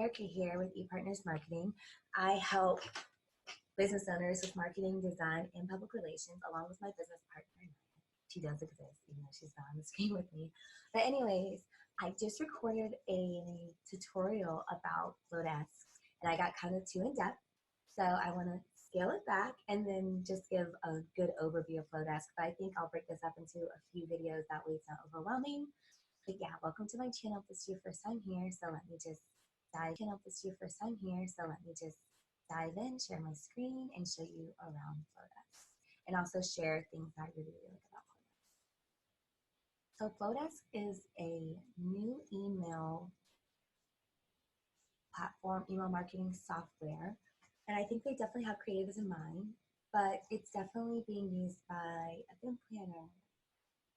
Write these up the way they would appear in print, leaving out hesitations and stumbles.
Erica here with ePartners Marketing. I help business owners with marketing, design, and public relations, along with my business partner. She does exist, even though she's not on the screen with me. But anyways, I just recorded a tutorial about Flodesk, and I got kind of too in-depth. So I want to scale it back and then just give a good overview of Flodesk. But I think I'll break this up into a few videos. That way it's not overwhelming. But yeah, welcome to my channel. If this is your first time here, so let me just dive in, share my screen, and show you around Flodesk. And also share things that I really like about Flodesk. So Flodesk is a new email platform, email marketing software. And I think they definitely have creatives in mind, but it's definitely being used by event planners,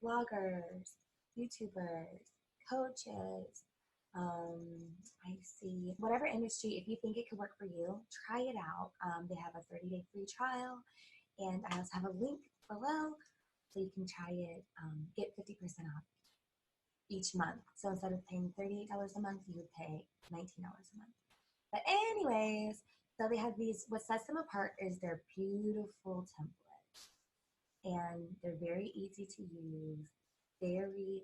bloggers, YouTubers, coaches. I see whatever industry, if you think it could work for you, try it out. They have a 30-day free trial, and I also have a link below so you can try it, get 50% off each month. So instead of paying $38 a month, you would pay $19 a month. But anyways, so they have these, what sets them apart is their beautiful templates. And they're very easy to use, very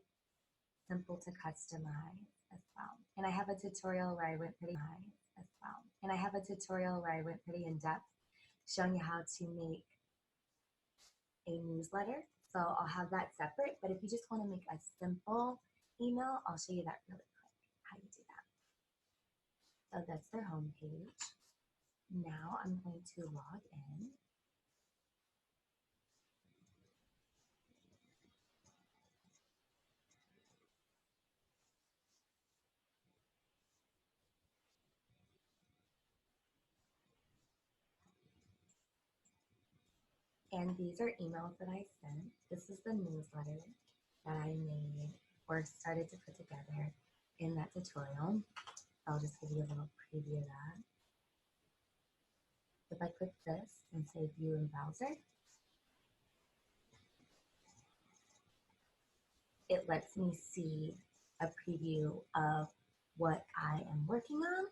simple to customize as well. And I have a tutorial where I went pretty in depth showing you how to make a newsletter. So I'll have that separate, but if you just want to make a simple email, I'll show you that really quick, how you do that. So that's their homepage. Now I'm going to log in. And these are emails that I sent. This is the newsletter that I made or started to put together in that tutorial. I'll just give you a little preview of that. If I click this and say view in browser, it lets me see a preview of what I am working on.